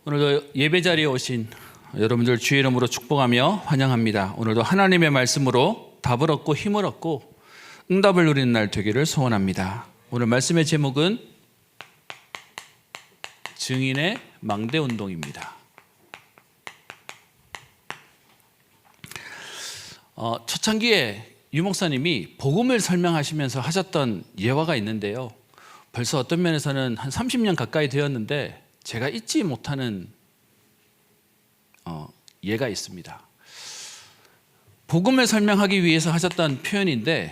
오늘도 예배 자리에 오신 여러분들 주의 이름으로 축복하며 환영합니다. 오늘도 하나님의 말씀으로 답을 얻고 힘을 얻고 응답을 누리는 날 되기를 소원합니다. 오늘 말씀의 제목은 증인의 망대 운동입니다. 초창기에 유 목사님이 복음을 설명하시면서 하셨던 예화가 있는데요. 벌써 어떤 면에서는 한 30년 가까이 되었는데 제가 잊지 못하는 예가 있습니다. 복음을 설명하기 위해서 하셨던 표현인데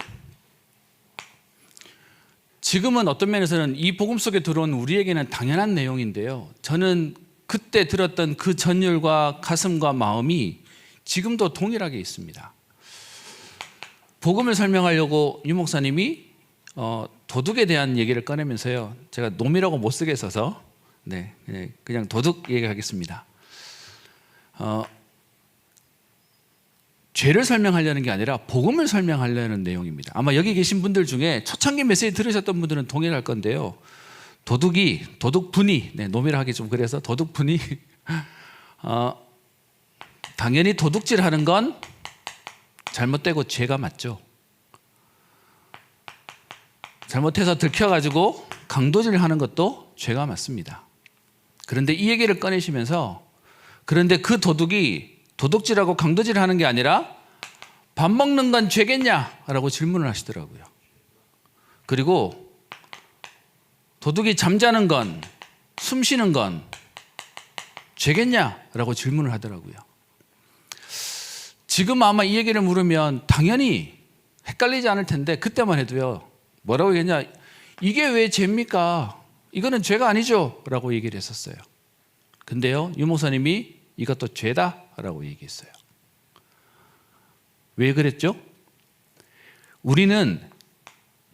지금은 어떤 면에서는 이 복음 속에 들어온 우리에게는 당연한 내용인데요. 저는 그때 들었던 그 전율과 가슴과 마음이 지금도 동일하게 있습니다. 복음을 설명하려고 유 목사님이 도둑에 대한 얘기를 꺼내면서요. 제가 놈이라고 못 쓰게 써서 그냥 도둑 얘기하겠습니다. 죄를 설명하려는 게 아니라 복음을 설명하려는 내용입니다. 아마 여기 계신 분들 중에 초창기 메시지 들으셨던 분들은 동일할 건데요. 도둑분이 놈이라 하기 좀 그래서 도둑분이 당연히 도둑질하는 건 잘못되고 죄가 맞죠. 잘못해서 들켜가지고 강도질하는 것도 죄가 맞습니다. 그런데 이 얘기를 꺼내시면서 그런데 그 도둑이 도둑질하고 강도질하는 게 아니라 밥 먹는 건 죄겠냐라고 질문을 하시더라고요. 그리고 도둑이 잠자는 건, 숨 쉬는 건 죄겠냐라고 질문을 하더라고요. 지금 아마 이 얘기를 물으면 당연히 헷갈리지 않을 텐데 그때만 해도요. 뭐라고 얘기했냐? 이게 왜 죄입니까? 이거는 죄가 아니죠 라고 얘기를 했었어요. 근데요, 유 목사님이 이것도 죄다 라고 얘기했어요. 왜 그랬죠? 우리는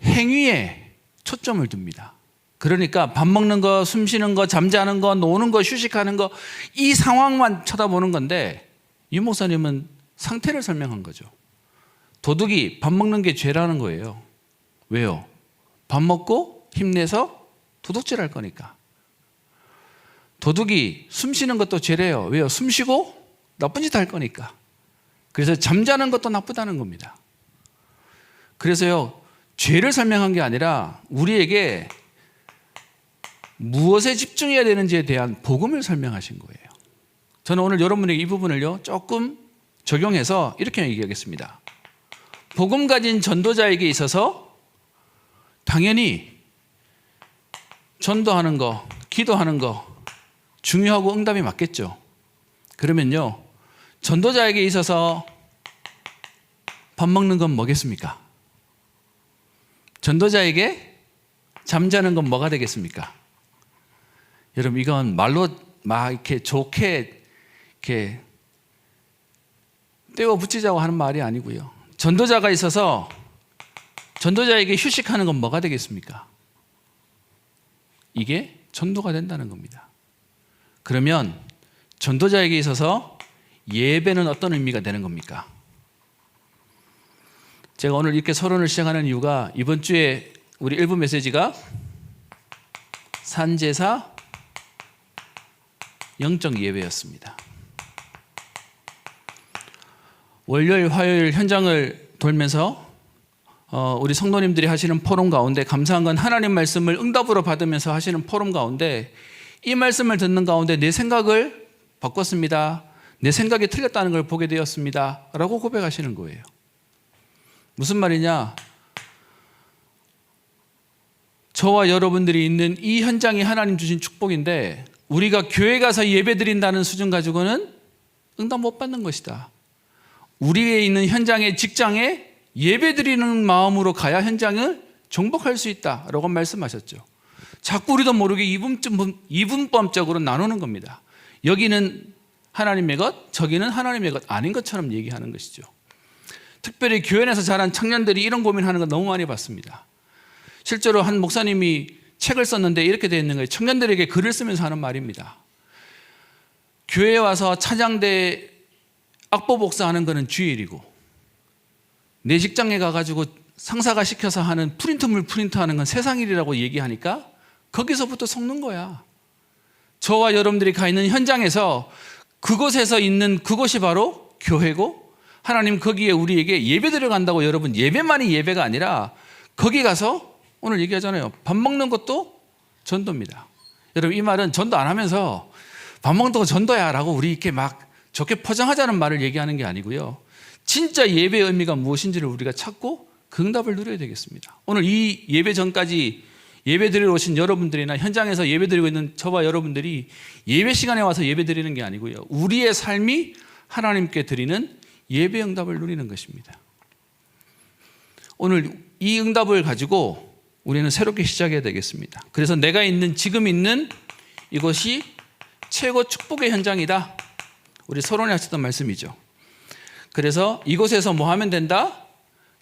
행위에 초점을 둡니다. 그러니까 밥 먹는 거, 숨 쉬는 거, 잠자는 거, 노는 거, 휴식하는 거, 이 상황만 쳐다보는 건데 유 목사님은 상태를 설명한 거죠. 도둑이 밥 먹는 게 죄라는 거예요. 왜요? 밥 먹고 힘내서 도둑질할 거니까. 도둑이 숨 쉬는 것도 죄래요. 왜요? 숨 쉬고 나쁜 짓 할 거니까. 그래서 잠자는 것도 나쁘다는 겁니다. 그래서요, 죄를 설명한 게 아니라 우리에게 무엇에 집중해야 되는지에 대한 복음을 설명하신 거예요. 저는 오늘 여러분에게 이 부분을요, 조금 적용해서 이렇게 얘기하겠습니다. 복음 가진 전도자에게 있어서 당연히 전도하는 거, 기도하는 거 중요하고 응답이 맞겠죠. 그러면요, 전도자에게 있어서 밥 먹는 건 뭐겠습니까? 전도자에게 잠자는 건 뭐가 되겠습니까? 여러분, 이건 말로 막 이렇게 좋게 이렇게 떼어 붙이자고 하는 말이 아니고요. 전도자가 있어서 전도자에게 휴식하는 건 뭐가 되겠습니까? 이게 전도가 된다는 겁니다. 그러면 전도자에게 있어서 예배는 어떤 의미가 되는 겁니까? 제가 오늘 이렇게 서론을 시작하는 이유가 이번 주에 우리 일부 메시지가 산제사 영적 예배였습니다. 월요일, 화요일 현장을 돌면서 우리 성도님들이 하시는 포럼 가운데 감사한 건 하나님 말씀을 응답으로 받으면서 하시는 포럼 가운데 이 말씀을 듣는 가운데 내 생각을 바꿨습니다. 내 생각이 틀렸다는 걸 보게 되었습니다. 라고 고백하시는 거예요. 무슨 말이냐? 저와 여러분들이 있는 이 현장이 하나님 주신 축복인데 우리가 교회 가서 예배 드린다는 수준 가지고는 응답 못 받는 것이다. 우리에 있는 현장의 직장에 예배 드리는 마음으로 가야 현장을 정복할 수 있다라고 말씀하셨죠. 자꾸 우리도 모르게 이분법적으로 나누는 겁니다. 여기는 하나님의 것, 저기는 하나님의 것 아닌 것처럼 얘기하는 것이죠. 특별히 교회 내에서 자란 청년들이 이런 고민하는 거 너무 많이 봤습니다. 실제로 한 목사님이 책을 썼는데 이렇게 되어 있는 거예요. 청년들에게 글을 쓰면서 하는 말입니다. 교회에 와서 찬양대 악보 복사하는 거는 주일이고 내 직장에 가가지고 상사가 시켜서 하는 프린트물 프린트하는 건 세상일이라고 얘기하니까 거기서부터 속는 거야. 저와 여러분들이 가 있는 현장에서 그곳에서 있는 그곳이 바로 교회고, 하나님 거기에 우리에게 예배 드려간다고. 여러분, 예배만이 예배가 아니라 거기 가서 오늘 얘기하잖아요. 밥 먹는 것도 전도입니다. 여러분, 이 말은 전도 안 하면서 밥 먹는 거 전도야 라고 우리 이렇게 막 좋게 포장하자는 말을 얘기하는 게 아니고요. 진짜 예배의 의미가 무엇인지를 우리가 찾고 그 응답을 누려야 되겠습니다. 오늘 이 예배 전까지 예배 드리러 오신 여러분들이나 현장에서 예배 드리고 있는 저와 여러분들이 예배 시간에 와서 예배 드리는 게 아니고요. 우리의 삶이 하나님께 드리는 예배 응답을 누리는 것입니다. 오늘 이 응답을 가지고 우리는 새롭게 시작해야 되겠습니다. 그래서 내가 있는, 지금 있는 이것이 최고 축복의 현장이다. 우리 서론에 하셨던 말씀이죠. 그래서 이곳에서 뭐 하면 된다?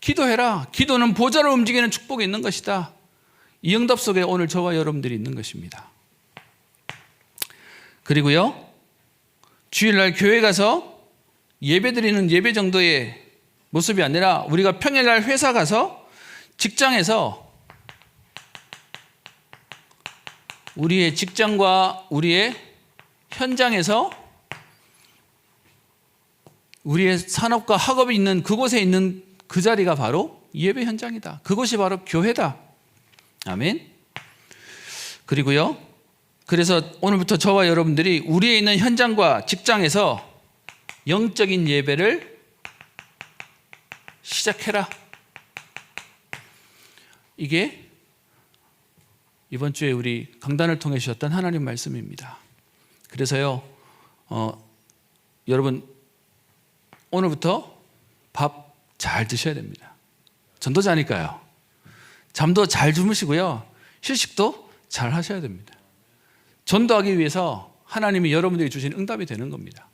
기도해라. 기도는 보좌를 움직이는 축복이 있는 것이다. 이 응답 속에 오늘 저와 여러분들이 있는 것입니다. 그리고요, 주일날 교회 가서 예배드리는 예배 정도의 모습이 아니라 우리가 평일날 회사 가서, 직장에서 우리의 직장과 우리의 현장에서 우리의 산업과 학업이 있는 그곳에 있는 그 자리가 바로 예배 현장이다. 그곳이 바로 교회다. 아멘. 그리고요, 그래서 오늘부터 저와 여러분들이 우리의 있는 현장과 직장에서 영적인 예배를 시작해라. 이게 이번 주에 우리 강단을 통해 주셨던 하나님 말씀입니다. 그래서요, 여러분, 오늘부터 밥 잘 드셔야 됩니다. 전도자니까요. 잠도 잘 주무시고요, 휴식도 잘 하셔야 됩니다. 전도하기 위해서 하나님이 여러분들이 주신 응답이 되는 겁니다.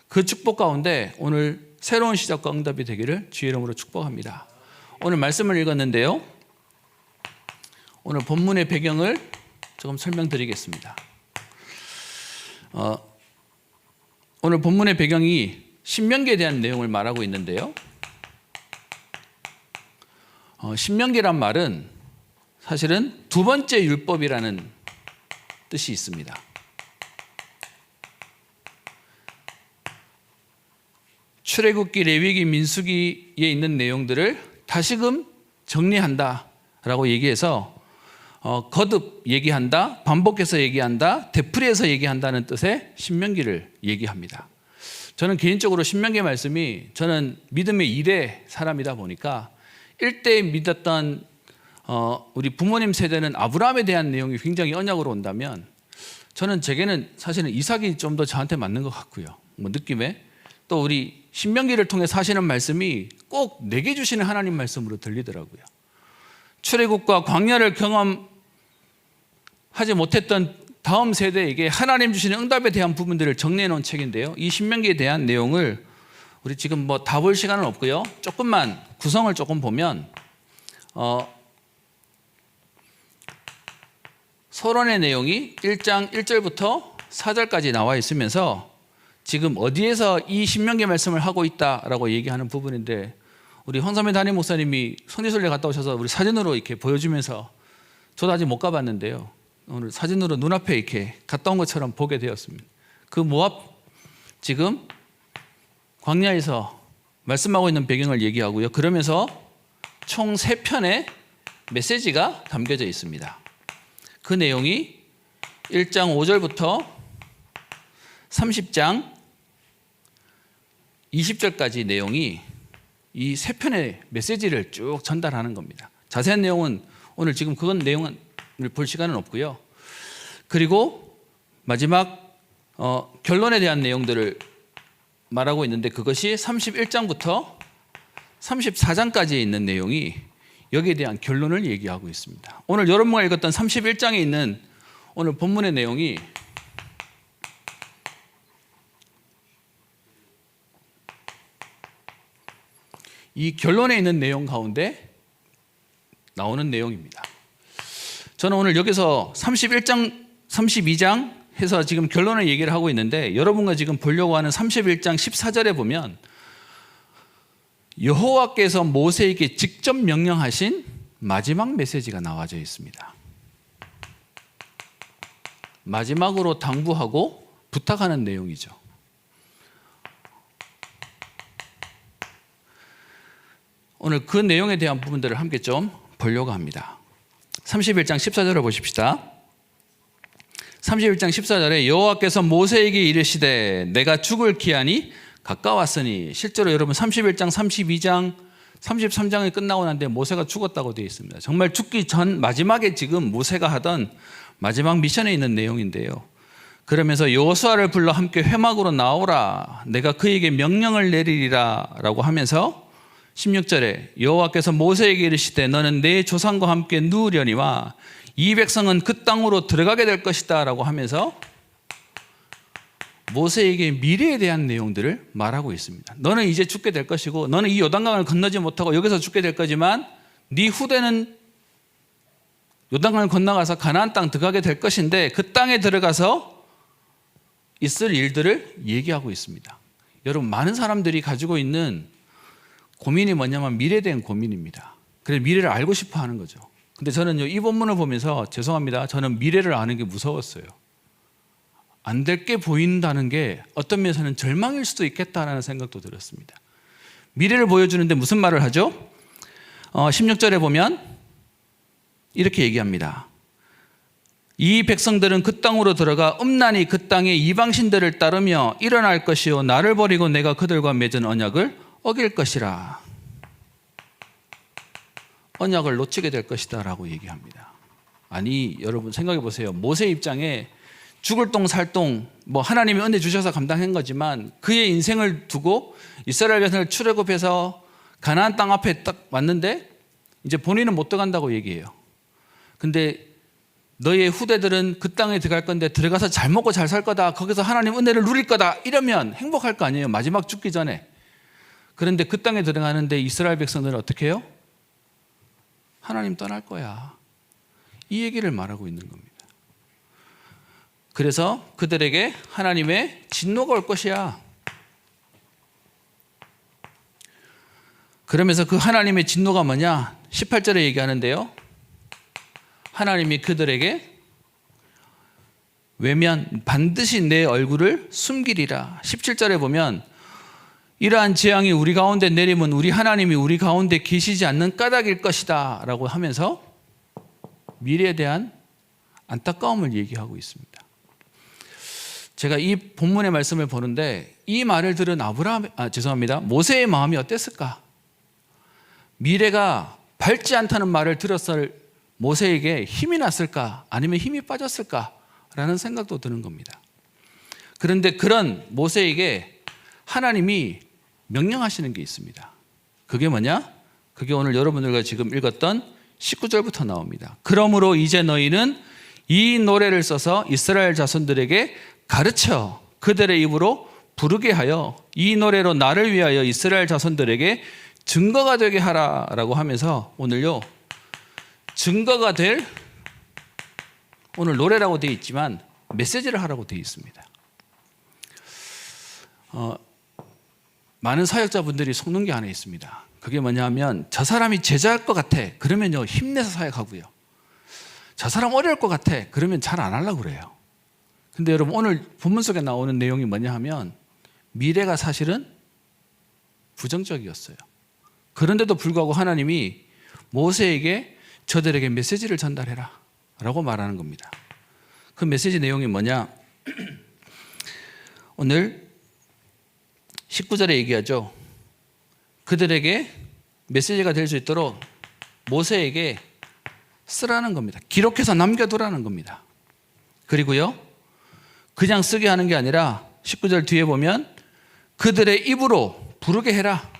그 축복 가운데 오늘 새로운 시작과 응답이 되기를 주의 이름으로 축복합니다. 오늘 말씀을 읽었는데요, 오늘 본문의 배경을 조금 설명드리겠습니다. 오늘 본문의 배경이 신명기에 대한 내용을 말하고 있는데요, 신명기란 말은 사실은 두 번째 율법이라는 뜻이 있습니다. 출애굽기, 레위기, 민수기에 있는 내용들을 다시금 정리한다라고 얘기해서 거듭 얘기한다, 반복해서 얘기한다, 되풀이해서 얘기한다는 뜻의 신명기를 얘기합니다. 저는 개인적으로 신명기 말씀이, 저는 믿음의 1대 사람이다 보니까 1대 믿었던 우리 부모님 세대는 아브라함에 대한 내용이 굉장히 언약으로 온다면, 저는 제게는 사실은 이삭이 좀 더 저한테 맞는 것 같고요. 느낌에 또 우리 신명기를 통해 사시는 말씀이 꼭 내게 주시는 하나님 말씀으로 들리더라고요. 출애굽과 광야를 경험하지 못했던 다음 세대에게 하나님 주시는 응답에 대한 부분들을 정리해 놓은 책인데요, 이 신명기에 대한 내용을 우리 지금 뭐 다 볼 시간은 없고요, 조금만 구성을 조금 보면 서론의 내용이 1장 1절부터 4절까지 나와 있으면서 지금 어디에서 이 신명기 말씀을 하고 있다라고 얘기하는 부분인데, 우리 황삼의 담임 목사님이 성지순례 갔다 오셔서 우리 사진으로 이렇게 보여주면서, 저도 아직 못 가봤는데요, 오늘 사진으로 눈앞에 이렇게 갔다 온 것처럼 보게 되었습니다. 그 모압, 지금 광야에서 말씀하고 있는 배경을 얘기하고요, 그러면서 총 3편의 메시지가 담겨져 있습니다. 그 내용이 1장 5절부터 30장 20절까지 내용이 이 3편의 메시지를 쭉 전달하는 겁니다. 자세한 내용은 오늘 지금 그건 내용을 볼 시간은 없고요. 그리고 마지막 결론에 대한 내용들을 말하고 있는데, 그것이 31장부터 34장까지에 있는 내용이 여기에 대한 결론을 얘기하고 있습니다. 오늘 여러분과 읽었던 31장에 있는 오늘 본문의 내용이 이 결론에 있는 내용 가운데 나오는 내용입니다. 저는 오늘 여기서 31장, 32장 해서 지금 결론을 얘기를 하고 있는데, 여러분과 지금 보려고 하는 31장 14절에 보면 여호와께서 모세에게 직접 명령하신 마지막 메시지가 나와져 있습니다. 마지막으로 당부하고 부탁하는 내용이죠. 오늘 그 내용에 대한 부분들을 함께 좀 보려고 합니다. 31장 14절을 보십시다. 31장 14절에 여호와께서 모세에게 이르시되 내가 죽을 기한이 가까웠으니, 실제로 여러분 31장, 32장, 33장이 끝나고 난데 모세가 죽었다고 되어 있습니다. 정말 죽기 전 마지막에 지금 모세가 하던 마지막 미션에 있는 내용인데요. 그러면서 여호수아를 불러 함께 회막으로 나오라, 내가 그에게 명령을 내리리라 라고 하면서 16절에 여호와께서 모세에게 이르시되 너는 내 조상과 함께 누우려니와 이 백성은 그 땅으로 들어가게 될 것이다 라고 하면서 모세에게 미래에 대한 내용들을 말하고 있습니다. 너는 이제 죽게 될 것이고, 너는 이 요단강을 건너지 못하고 여기서 죽게 될 거지만 네 후대는 요단강을 건너가서 가나안 땅 들어가게 될 것인데, 그 땅에 들어가서 있을 일들을 얘기하고 있습니다. 여러분, 많은 사람들이 가지고 있는 고민이 뭐냐면 미래에 대한 고민입니다. 그래서 미래를 알고 싶어 하는 거죠. 근데 저는요, 이 본문을 보면서 죄송합니다, 저는 미래를 아는 게 무서웠어요. 안 될 게 보인다는 게 어떤 면에서는 절망일 수도 있겠다라는 생각도 들었습니다. 미래를 보여주는데 무슨 말을 하죠? 16절에 보면 이렇게 얘기합니다. 이 백성들은 그 땅으로 들어가 음란히 그 땅의 이방신들을 따르며 일어날 것이요 나를 버리고 내가 그들과 맺은 언약을 어길 것이라. 언약을 놓치게 될 것이다 라고 얘기합니다. 아니, 여러분 생각해 보세요. 모세 입장에 죽을 똥 살 똥, 하나님이 은혜 주셔서 감당한 거지만 그의 인생을 두고 이스라엘 백성을 출애굽해서 가나안 땅 앞에 딱 왔는데 이제 본인은 못 들어간다고 얘기해요. 근데 너의 후대들은 그 땅에 들어갈 건데 들어가서 잘 먹고 잘 살 거다, 거기서 하나님 은혜를 누릴 거다, 이러면 행복할 거 아니에요, 마지막 죽기 전에. 그런데 그 땅에 들어가는데 이스라엘 백성들은 어떻게 해요? 하나님 떠날 거야, 이 얘기를 말하고 있는 겁니다. 그래서 그들에게 하나님의 진노가 올 것이야. 그러면서 그 하나님의 진노가 뭐냐? 18절에 얘기하는데요, 하나님이 그들에게 외면, 반드시 내 얼굴을 숨기리라. 17절에 보면 이러한 재앙이 우리 가운데 내리면 우리 하나님이 우리 가운데 계시지 않는 까닭일 것이다 라고 하면서 미래에 대한 안타까움을 얘기하고 있습니다. 제가 이 본문의 말씀을 보는데 이 말을 들은 모세의 마음이 어땠을까? 미래가 밝지 않다는 말을 들었을 모세에게 힘이 났을까? 아니면 힘이 빠졌을까? 라는 생각도 드는 겁니다. 그런데 그런 모세에게 하나님이 명령하시는 게 있습니다. 그게 뭐냐? 그게 오늘 여러분들과 지금 읽었던 19절부터 나옵니다. 그러므로 이제 너희는 이 노래를 써서 이스라엘 자손들에게 가르쳐 그들의 입으로 부르게 하여 이 노래로 나를 위하여 이스라엘 자손들에게 증거가 되게 하라 라고 하면서 오늘요, 증거가 될, 오늘 노래라고 되어 있지만 메시지를 하라고 되어 있습니다. 많은 사역자분들이 속는 게 하나 있습니다. 그게 뭐냐면, 저 사람이 제자할 것 같아, 그러면요 힘내서 사역하고요. 저 사람 어려울 것 같아, 그러면 잘 안 하려고 그래요. 근데 여러분, 오늘 본문 속에 나오는 내용이 뭐냐 하면 미래가 사실은 부정적이었어요. 그런데도 불구하고 하나님이 모세에게 저들에게 메시지를 전달해라 라고 말하는 겁니다. 그 메시지 내용이 뭐냐? 오늘 19절에 얘기하죠. 그들에게 메시지가 될 수 있도록 모세에게 쓰라는 겁니다. 기록해서 남겨두라는 겁니다. 그리고요, 그냥 쓰게 하는 게 아니라 19절 뒤에 보면 그들의 입으로 부르게 해라.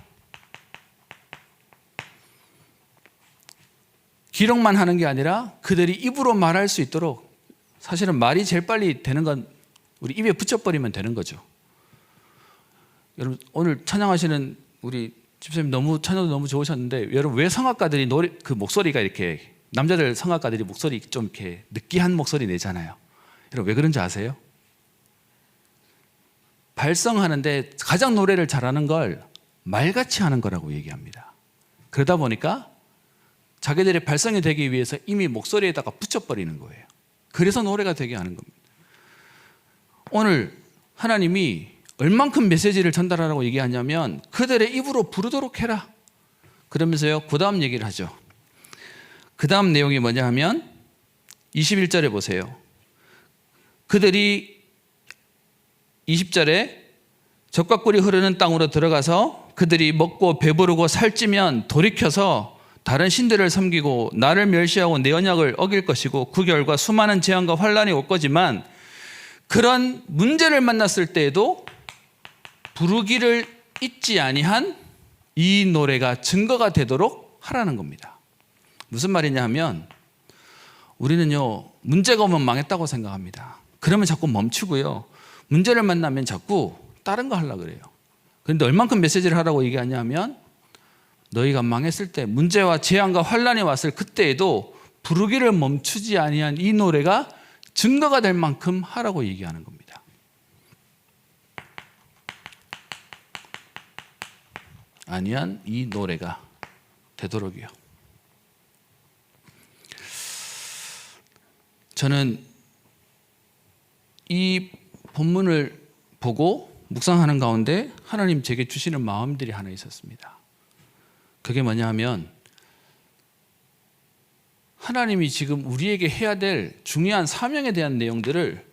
기록만 하는 게 아니라 그들이 입으로 말할 수 있도록, 사실은 말이 제일 빨리 되는 건 우리 입에 붙여버리면 되는 거죠. 여러분, 오늘 찬양하시는 우리 집사님 찬양도 너무 좋으셨는데, 여러분 왜 성악가들이 그 목소리가 이렇게, 남자들 성악가들이 목소리 좀 이렇게 느끼한 목소리 내잖아요. 여러분 왜 그런지 아세요? 발성하는데 가장 노래를 잘하는 걸 말같이 하는 거라고 얘기합니다. 그러다 보니까 자기들의 발성이 되기 위해서 이미 목소리에다가 붙여버리는 거예요. 그래서 노래가 되게 하는 겁니다. 오늘 하나님이 얼만큼 메시지를 전달하라고 얘기하냐면 그들의 입으로 부르도록 해라. 그러면서요, 그 다음 얘기를 하죠. 그 다음 내용이 뭐냐 하면 21절에 보세요. 그들이 20절에 젖과 꿀이 흐르는 땅으로 들어가서 그들이 먹고 배부르고 살찌면 돌이켜서 다른 신들을 섬기고 나를 멸시하고 내 언약을 어길 것이고 그 결과 수많은 재앙과 환란이 올 거지만 그런 문제를 만났을 때에도 부르기를 잊지 아니한 이 노래가 증거가 되도록 하라는 겁니다. 무슨 말이냐 하면 우리는요, 문제가 오면 망했다고 생각합니다. 그러면 자꾸 멈추고요, 문제를 만나면 자꾸 다른 거 하려고 그래요. 그런데 얼만큼 메시지를 하라고 얘기하냐 하면 너희가 망했을 때, 문제와 재앙과 환란이 왔을 그때에도 부르기를 멈추지 아니한 이 노래가 증거가 될 만큼 하라고 얘기하는 겁니다. 아니한 이 노래가 되도록이요. 저는 이 본문을 보고 묵상하는 가운데 하나님 제게 주시는 마음들이 하나 있었습니다. 그게 뭐냐 하면 하나님이 지금 우리에게 해야 될 중요한 사명에 대한 내용들을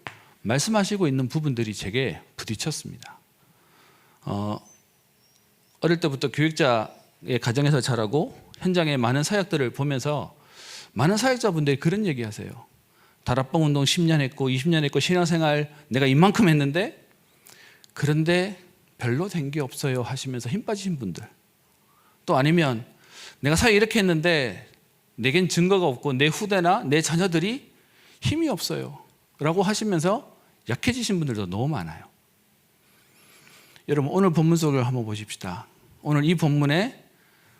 말씀하시고 있는 부분들이 제게 부딪혔습니다. 어릴 때부터 교육자의 가정에서 자라고 현장의 많은 사역들을 보면서 많은 사역자분들이 그런 얘기 하세요. 다락방 운동 10년 했고 20년 했고 신앙생활 내가 이만큼 했는데 그런데 별로 된 게 없어요 하시면서 힘 빠지신 분들, 또 아니면 내가 사역 이렇게 했는데 내겐 증거가 없고 내 후대나 내 자녀들이 힘이 없어요 라고 하시면서 약해지신 분들도 너무 많아요. 여러분, 오늘 본문 속을 한번 보십시다. 오늘 이 본문에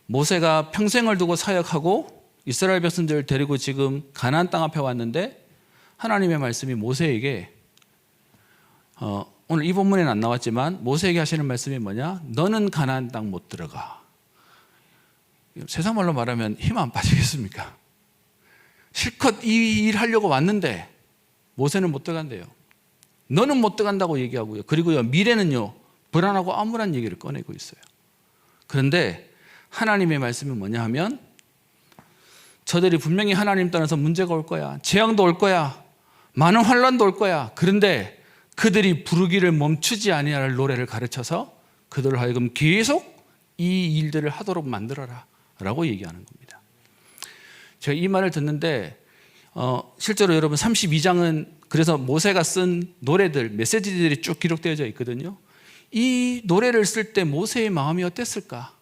모세가 평생을 두고 사역하고 이스라엘 백성들을 데리고 지금 가나안 땅 앞에 왔는데 하나님의 말씀이 모세에게 오늘 이 본문에는 안 나왔지만 모세에게 하시는 말씀이 뭐냐? 너는 가나안 땅 못 들어가. 세상 말로 말하면 힘 안 빠지겠습니까? 실컷 이 일 하려고 왔는데 모세는 못 들어간대요. 너는 못 들어간다고 얘기하고요. 그리고요, 미래는요, 불안하고 암울한 얘기를 꺼내고 있어요. 그런데 하나님의 말씀이 뭐냐 하면 저들이 분명히 하나님 떠나서 문제가 올 거야. 재앙도 올 거야. 많은 환란도 올 거야. 그런데 그들이 부르기를 멈추지 아니할 노래를 가르쳐서 그들을 하여금 계속 이 일들을 하도록 만들어라 라고 얘기하는 겁니다. 제가 이 말을 듣는데 실제로 여러분 32장은 그래서 모세가 쓴 노래들, 메시지들이 쭉 기록되어져 있거든요. 이 노래를 쓸 때 모세의 마음이 어땠을까?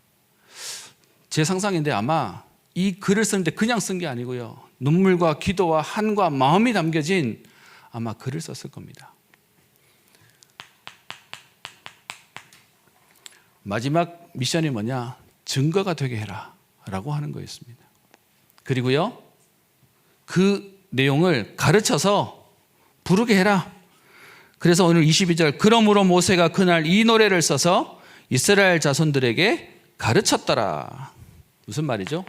제 상상인데 아마 이 글을 쓰는데 그냥 쓴 게 아니고요, 눈물과 기도와 한과 마음이 담겨진 아마 글을 썼을 겁니다. 마지막 미션이 뭐냐? 증거가 되게 해라 라고 하는 거였습니다. 그리고요, 그 내용을 가르쳐서 부르게 해라. 그래서 오늘 22절, 그러므로 모세가 그날 이 노래를 써서 이스라엘 자손들에게 가르쳤더라. 무슨 말이죠?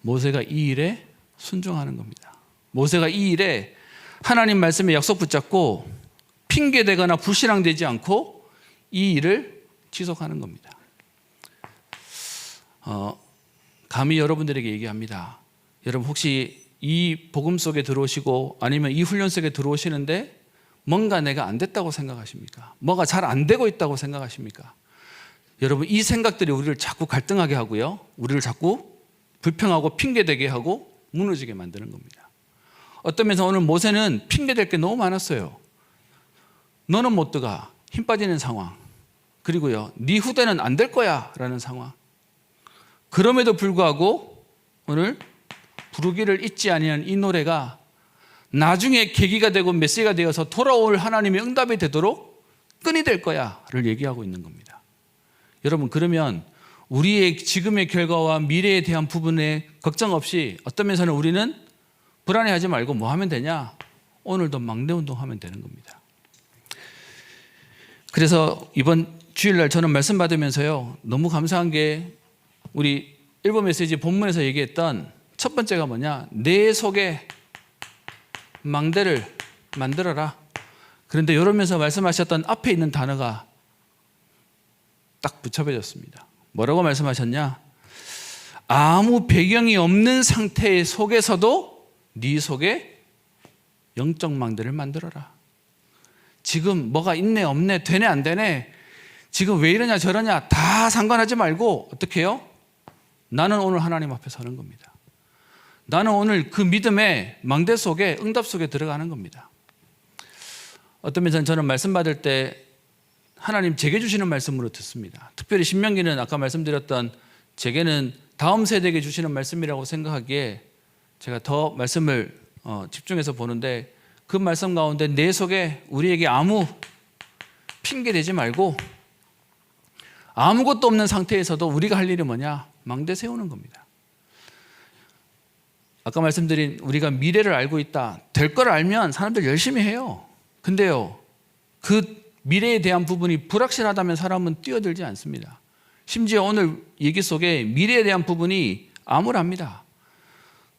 모세가 이 일에 순종하는 겁니다. 모세가 이 일에 하나님 말씀에 약속 붙잡고 핑계대거나 불신앙되지 않고 이 일을 지속하는 겁니다. 감히 여러분들에게 얘기합니다. 여러분 혹시 이 복음 속에 들어오시고 아니면 이 훈련 속에 들어오시는데 뭔가 내가 안 됐다고 생각하십니까? 뭐가 잘 안 되고 있다고 생각하십니까? 여러분, 이 생각들이 우리를 자꾸 갈등하게 하고요, 우리를 자꾸 불평하고 핑계대게 하고 무너지게 만드는 겁니다. 어떤 면에서 오늘 모세는 핑계댈 게 너무 많았어요. 너는 못 들어가, 힘 빠지는 상황, 그리고요, 네 후대는 안 될 거야 라는 상황. 그럼에도 불구하고 오늘 부르기를 잊지 아니한 이 노래가 나중에 계기가 되고 메시지가 되어서 돌아올 하나님의 응답이 되도록 끈이 될 거야를 얘기하고 있는 겁니다. 여러분, 그러면 우리의 지금의 결과와 미래에 대한 부분에 걱정 없이 어떤 면에서는 우리는 불안해하지 말고 뭐 하면 되냐? 오늘도 막내 운동하면 되는 겁니다. 그래서 이번 주일날 저는 말씀 받으면서요, 너무 감사한 게 우리 일부 메시지 본문에서 얘기했던 첫 번째가 뭐냐? 내 속에 망대를 만들어라. 그런데 이러면서 말씀하셨던 앞에 있는 단어가 딱 붙여버렸습니다. 뭐라고 말씀하셨냐? 아무 배경이 없는 상태 속에서도 네 속에 영적 망대를 만들어라. 지금 뭐가 있네 없네 되네 안 되네 지금 왜 이러냐 저러냐 다 상관하지 말고 어떻게 해요? 나는 오늘 하나님 앞에 서는 겁니다. 나는 오늘 그 믿음의 망대 속에 응답 속에 들어가는 겁니다. 어떤 면에서는 저는 말씀 받을 때 하나님 제게 주시는 말씀으로 듣습니다. 특별히 신명기는 아까 말씀드렸던 제게는 다음 세대에게 주시는 말씀이라고 생각하기에 제가 더 말씀을 집중해서 보는데 그 말씀 가운데 내 속에 우리에게 아무 핑계 대지 말고 아무것도 없는 상태에서도 우리가 할 일이 뭐냐? 망대 세우는 겁니다. 아까 말씀드린 우리가 미래를 알고 있다. 될 걸 알면 사람들 열심히 해요. 근데요, 그 미래에 대한 부분이 불확실하다면 사람은 뛰어들지 않습니다. 심지어 오늘 얘기 속에 미래에 대한 부분이 암울합니다.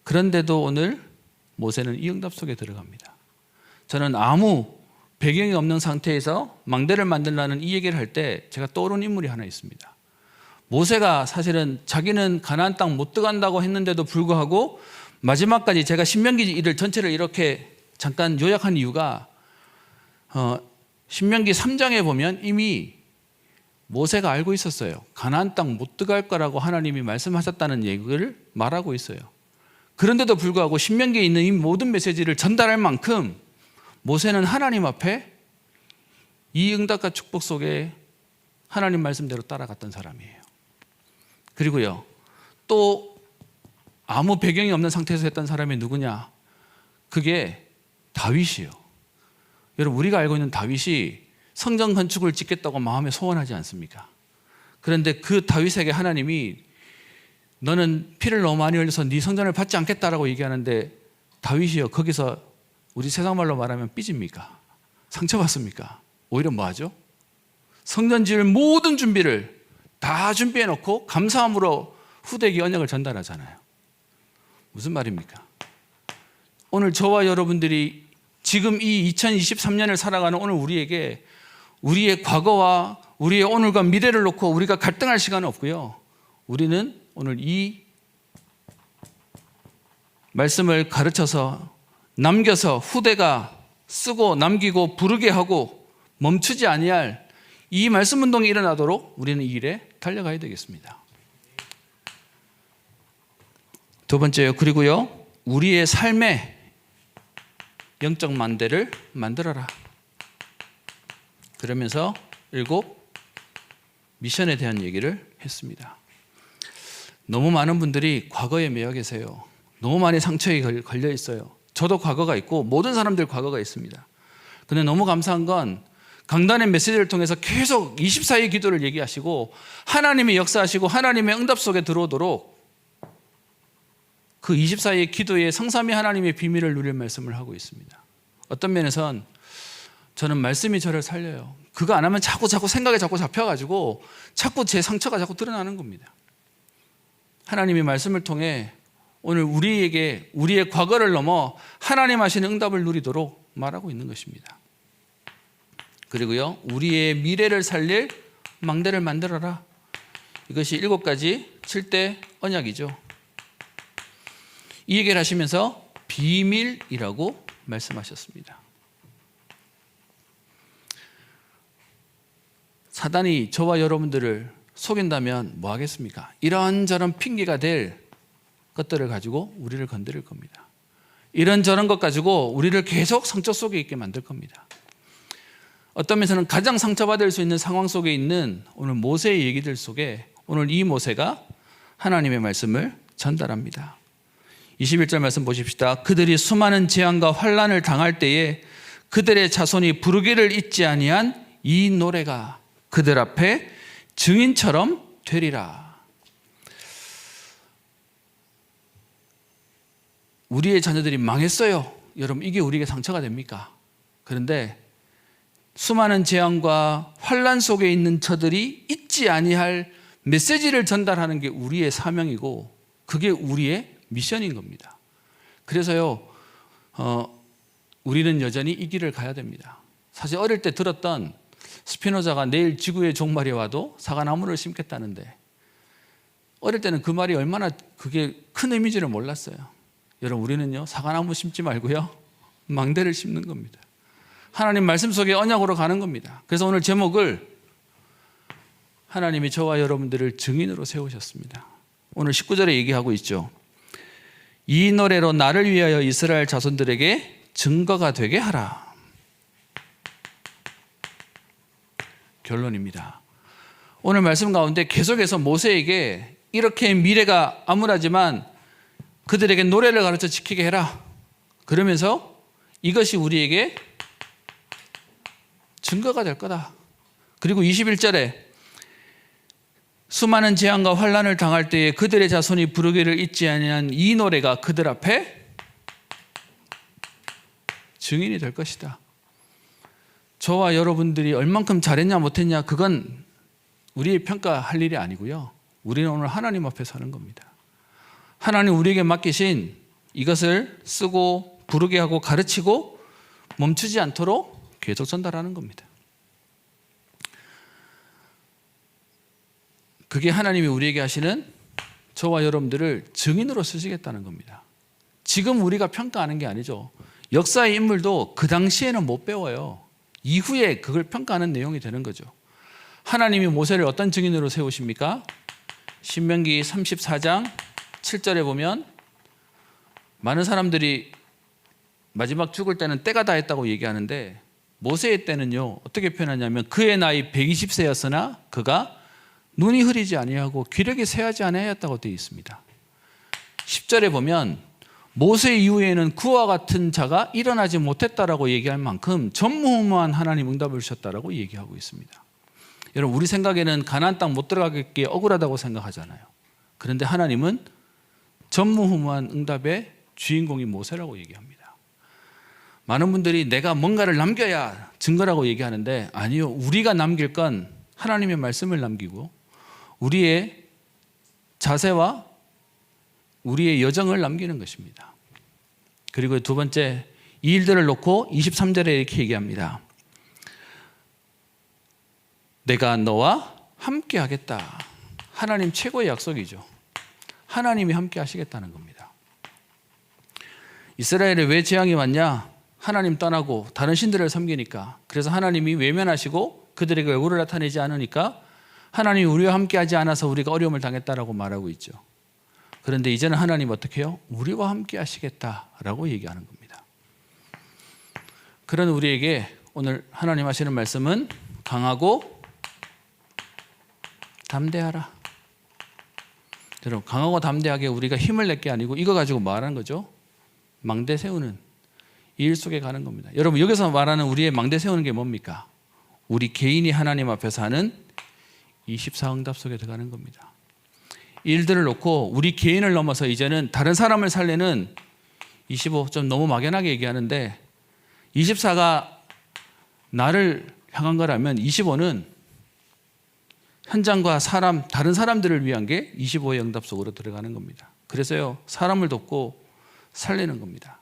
그런데도 오늘 모세는 이 응답 속에 들어갑니다. 저는 아무 배경이 없는 상태에서 망대를 만들라는 이 얘기를 할 때 제가 떠오르는 인물이 하나 있습니다. 모세가 사실은 자기는 가나안 땅 못 들어간다고 했는데도 불구하고 마지막까지 제가 신명기 일을 전체를 이렇게 잠깐 요약한 이유가 신명기 3장에 보면 이미 모세가 알고 있었어요. 가나안 땅 못 들어갈 거라고 하나님이 말씀하셨다는 얘기를 말하고 있어요. 그런데도 불구하고 신명기에 있는 이 모든 메시지를 전달할 만큼 모세는 하나님 앞에 이 응답과 축복 속에 하나님 말씀대로 따라갔던 사람이에요. 그리고요, 또 아무 배경이 없는 상태에서 했던 사람이 누구냐? 그게 다윗이요. 여러분, 우리가 알고 있는 다윗이 성전 건축을 짓겠다고 마음에 소원하지 않습니까? 그런데 그 다윗에게 하나님이 너는 피를 너무 많이 흘려서 네 성전을 받지 않겠다라고 얘기하는데 다윗이요, 거기서 우리 세상 말로 말하면 삐집니까? 상처받습니까? 오히려 뭐 하죠? 성전 지을 모든 준비를 다 준비해 놓고 감사함으로 후대에게 언약을 전달하잖아요. 무슨 말입니까? 오늘 저와 여러분들이 지금 이 2023년을 살아가는 오늘 우리에게 우리의 과거와 우리의 오늘과 미래를 놓고 우리가 갈등할 시간은 없고요. 우리는 오늘 이 말씀을 가르쳐서 남겨서 후대가 쓰고 남기고 부르게 하고 멈추지 아니할 이 말씀 운동이 일어나도록 우리는 이 길에 달려가야 되겠습니다. 두 번째요. 그리고요, 우리의 삶에 영적 만대를 만들어라. 그러면서 7 미션에 대한 얘기를 했습니다. 너무 많은 분들이 과거에 매여 계세요. 너무 많이 상처에 걸려 있어요. 저도 과거가 있고 모든 사람들 과거가 있습니다. 근데 너무 감사한 건 강단의 메시지를 통해서 계속 24의 기도를 얘기하시고 하나님이 역사하시고 하나님의 응답 속에 들어오도록 그 24의 기도에 성삼위 하나님의 비밀을 누릴 말씀을 하고 있습니다. 어떤 면에선 저는 말씀이 저를 살려요. 그거 안 하면 자꾸 생각에 자꾸 잡혀가지고 자꾸 제 상처가 자꾸 드러나는 겁니다. 하나님의 말씀을 통해 오늘 우리에게 우리의 과거를 넘어 하나님 하시는 응답을 누리도록 말하고 있는 것입니다. 그리고요, 우리의 미래를 살릴 망대를 만들어라. 이것이 7가지 7대 언약이죠. 이 얘기를 하시면서 비밀이라고 말씀하셨습니다. 사단이 저와 여러분들을 속인다면 뭐 하겠습니까? 이런저런 핑계가 될 것들을 가지고 우리를 건드릴 겁니다. 이런저런 것 가지고 우리를 계속 상처 속에 있게 만들 겁니다. 어떤 면에서는 가장 상처받을 수 있는 상황 속에 있는 오늘 모세의 얘기들 속에 오늘 이 모세가 하나님의 말씀을 전달합니다. 21절 말씀 보십시다. 그들이 수많은 재앙과 환난을 당할 때에 그들의 자손이 부르기를 잊지 아니한 이 노래가 그들 앞에 증인처럼 되리라. 우리의 자녀들이 망했어요. 여러분, 이게 우리에게 상처가 됩니까? 그런데 수많은 재앙과 환난 속에 있는 저들이 잊지 아니할 메시지를 전달하는 게 우리의 사명이고 그게 우리의 미션인 겁니다. 그래서요, 우리는 여전히 이 길을 가야 됩니다. 사실 어릴 때 들었던 스피노자가 내일 지구의 종말이 와도 사과나무를 심겠다는데, 어릴 때는 그 말이 얼마나 그게 큰 의미인지를 몰랐어요. 여러분, 우리는요, 사과나무 심지 말고요, 망대를 심는 겁니다. 하나님 말씀 속에 언약으로 가는 겁니다. 그래서 오늘 제목을 하나님이 저와 여러분들을 증인으로 세우셨습니다. 오늘 19절에 얘기하고 있죠. 이 노래로 나를 위하여 이스라엘 자손들에게 증거가 되게 하라. 결론입니다. 오늘 말씀 가운데 계속해서 모세에게 이렇게 미래가 암울하지만 그들에게 노래를 가르쳐 지키게 해라. 그러면서 이것이 우리에게 증거가 될 거다. 그리고 21절에 수많은 재앙과 환난을 당할 때에 그들의 자손이 부르기를 잊지 아니한 이 노래가 그들 앞에 증인이 될 것이다. 저와 여러분들이 얼만큼 잘했냐 못했냐, 그건 우리의 평가할 일이 아니고요. 우리는 오늘 하나님 앞에 서는 겁니다. 하나님 우리에게 맡기신 이것을 쓰고 부르게 하고 가르치고 멈추지 않도록 계속 전달하는 겁니다. 그게 하나님이 우리에게 하시는 저와 여러분들을 증인으로 쓰시겠다는 겁니다. 지금 우리가 평가하는 게 아니죠. 역사의 인물도 그 당시에는 못 배워요. 이후에 그걸 평가하는 내용이 되는 거죠. 하나님이 모세를 어떤 증인으로 세우십니까? 신명기 34장 7절에 보면 많은 사람들이 마지막 죽을 때는 때가 다 했다고 얘기하는데, 모세의 때는요, 어떻게 표현하냐면 그의 나이 120세였으나 그가 눈이 흐리지 아니하고 기력이 쇠하지 아니하였다고 되어 있습니다. 10절에 보면 모세 이후에는 그와 같은 자가 일어나지 못했다라고 얘기할 만큼 전무후무한 하나님 응답을 주셨다라고 얘기하고 있습니다. 여러분, 우리 생각에는 가나안 땅 못 들어가기 억울하다고 생각하잖아요. 그런데 하나님은 전무후무한 응답의 주인공이 모세라고 얘기합니다. 많은 분들이 내가 뭔가를 남겨야 증거라고 얘기하는데, 아니요, 우리가 남길 건 하나님의 말씀을 남기고 우리의 자세와 우리의 여정을 남기는 것입니다. 그리고 두 번째, 이 일들을 놓고 23절에 이렇게 얘기합니다. 내가 너와 함께 하겠다. 하나님 최고의 약속이죠. 하나님이 함께 하시겠다는 겁니다. 이스라엘에 왜 재앙이 왔냐? 하나님 떠나고 다른 신들을 섬기니까. 그래서 하나님이 외면하시고 그들에게 얼굴을 나타내지 않으니까 하나님이 우리와 함께 하지 않아서 우리가 어려움을 당했다라고 말하고 있죠. 그런데 이제는 하나님 어떻게 해요? 우리와 함께 하시겠다라고 얘기하는 겁니다. 그런 우리에게 오늘 하나님 하시는 말씀은 강하고 담대하라. 여러분, 강하고 담대하게 우리가 힘을 낼 게 아니고 이거 가지고 말하는 거죠. 망대 세우는 이 일 속에 가는 겁니다. 여러분, 여기서 말하는 우리의 망대 세우는 게 뭡니까? 우리 개인이 하나님 앞에서 하는 24응답 속에 들어가는 겁니다. 일들을 놓고 우리 개인을 넘어서 이제는 다른 사람을 살리는 25, 좀 너무 막연하게 얘기하는데 24가 나를 향한 거라면 25는 현장과 사람, 다른 사람들을 위한 게 25의 응답 속으로 들어가는 겁니다. 그래서요, 사람을 돕고 살리는 겁니다.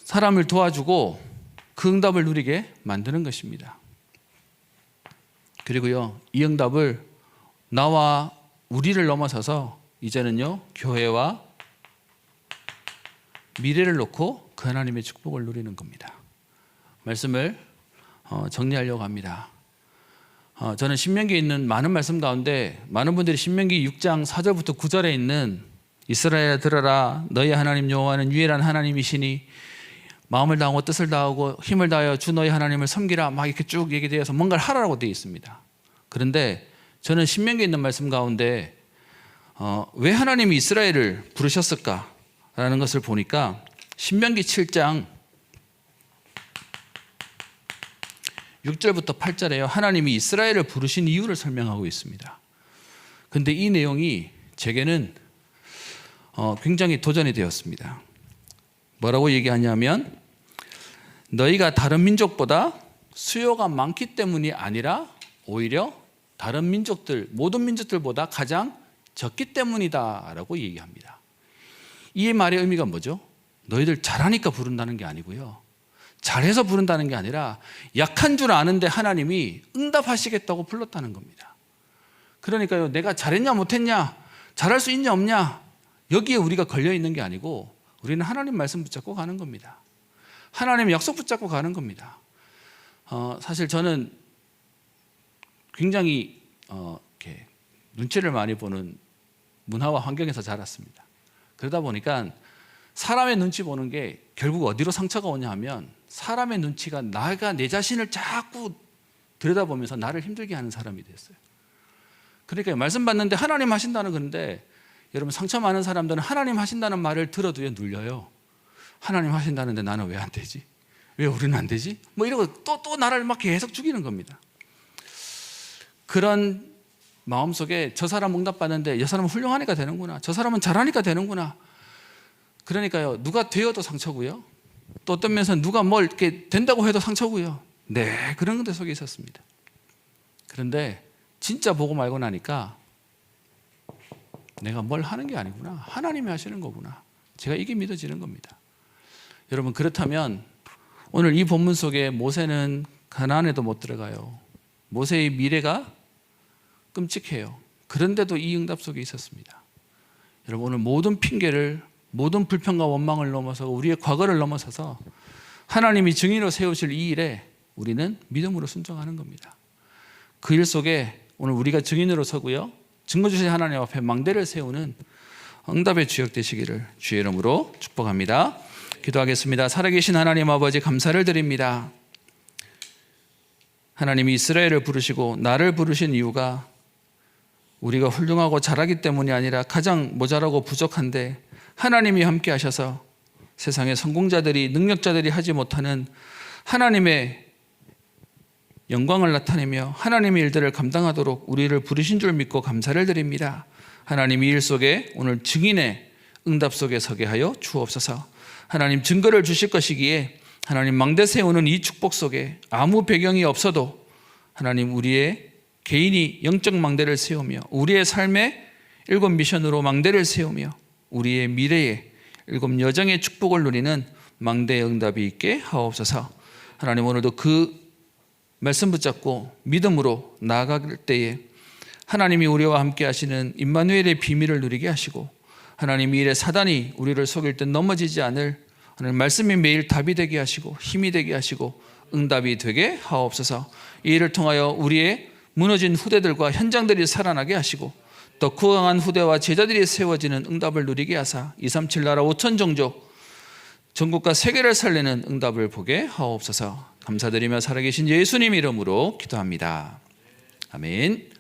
사람을 도와주고 그 응답을 누리게 만드는 것입니다. 그리고요, 이 응답을 나와 우리를 넘어서서 이제는요, 교회와 미래를 놓고 그 하나님의 축복을 누리는 겁니다. 말씀을 정리하려고 합니다. 저는 신명기에 있는 많은 말씀 가운데 많은 분들이 신명기 6장 4절부터 9절에 있는 이스라엘아 들어라, 너희 하나님 여호와는 유일한 하나님이시니 마음을 다하고 뜻을 다하고 힘을 다하여 주 너희 하나님을 섬기라, 막 이렇게 쭉 얘기되어서 뭔가를 하라고 되어 있습니다. 그런데 저는 신명기에 있는 말씀 가운데 왜 하나님이 이스라엘을 부르셨을까라는 것을 보니까 신명기 7장 6절부터 8절에요, 하나님이 이스라엘을 부르신 이유를 설명하고 있습니다. 그런데 이 내용이 제게는 굉장히 도전이 되었습니다. 뭐라고 얘기하냐면, 너희가 다른 민족보다 수요가 많기 때문이 아니라 오히려 다른 민족들, 모든 민족들보다 가장 적기 때문이다 라고 얘기합니다. 이 말의 의미가 뭐죠? 너희들 잘하니까 부른다는 게 아니고요, 잘해서 부른다는 게 아니라 약한 줄 아는데 하나님이 응답하시겠다고 불렀다는 겁니다. 그러니까요, 내가 잘했냐 못했냐, 잘할 수 있냐 없냐, 여기에 우리가 걸려 있는 게 아니고 우리는 하나님 말씀 붙잡고 가는 겁니다. 하나님 약속 붙잡고 가는 겁니다. 사실 저는 굉장히 이렇게 눈치를 많이 보는 문화와 환경에서 자랐습니다. 그러다 보니까 사람의 눈치 보는 게 결국 어디로 상처가 오냐 하면 사람의 눈치가 나가 내 자신을 자꾸 들여다보면서 나를 힘들게 하는 사람이 됐어요. 그러니까 말씀 받는데 하나님 하신다는 건데, 여러분 상처 많은 사람들은 하나님 하신다는 말을 들어도요 눌려요. 하나님 하신다는데 나는 왜 안 되지? 왜 우리는 안 되지? 뭐 이러고 또 나를 막 계속 죽이는 겁니다. 그런 마음속에 저 사람 응답받는데 이 사람은 훌륭하니까 되는구나, 저 사람은 잘하니까 되는구나. 그러니까요, 누가 되어도 상처고요, 또 어떤 면에서 누가 뭘 이렇게 된다고 해도 상처고요. 네, 그런 데 속에 있었습니다. 그런데 진짜 보고 말고 나니까 내가 뭘 하는 게 아니구나, 하나님이 하시는 거구나, 제가 이게 믿어지는 겁니다. 여러분, 그렇다면 오늘 이 본문 속에 모세는 가나안에도 못 들어가요. 모세의 미래가 끔찍해요. 그런데도 이 응답 속에 있었습니다. 여러분, 오늘 모든 핑계를, 모든 불평과 원망을 넘어서 우리의 과거를 넘어서서 하나님이 증인으로 세우실 이 일에 우리는 믿음으로 순종하는 겁니다. 그 일 속에 오늘 우리가 증인으로 서고요, 증거 주신 하나님 앞에 망대를 세우는 응답의 주역 되시기를 주의 이름으로 축복합니다. 기도하겠습니다. 살아계신 하나님 아버지, 감사를 드립니다. 하나님이 이스라엘을 부르시고 나를 부르신 이유가 우리가 훌륭하고 잘하기 때문이 아니라 가장 모자라고 부족한데 하나님이 함께 하셔서 세상의 성공자들이, 능력자들이 하지 못하는 하나님의 영광을 나타내며 하나님의 일들을 감당하도록 우리를 부르신 줄 믿고 감사를 드립니다. 하나님, 이 일 속에 오늘 증인의 응답 속에 서게 하여 주옵소서. 하나님, 증거를 주실 것이기에 하나님, 망대 세우는 이 축복 속에 아무 배경이 없어도 하나님, 우리의 개인이 영적 망대를 세우며 우리의 삶의 7 미션으로 망대를 세우며 우리의 미래의 7 여정의 축복을 누리는 망대의 응답이 있게 하옵소서. 하나님, 오늘도 그 말씀 붙잡고 믿음으로 나아갈 때에 하나님이 우리와 함께 하시는 임마누엘의 비밀을 누리게 하시고, 하나님, 이 일에 사단이 우리를 속일 때 넘어지지 않을 하나님 말씀이 매일 답이 되게 하시고 힘이 되게 하시고 응답이 되게 하옵소서. 이 일을 통하여 우리의 무너진 후대들과 현장들이 살아나게 하시고 더 구강한 후대와 제자들이 세워지는 응답을 누리게 하사 237 나라 5천 종족 전국과 세계를 살리는 응답을 보게 하옵소서. 감사드리며 살아계신 예수님 이름으로 기도합니다. 아멘.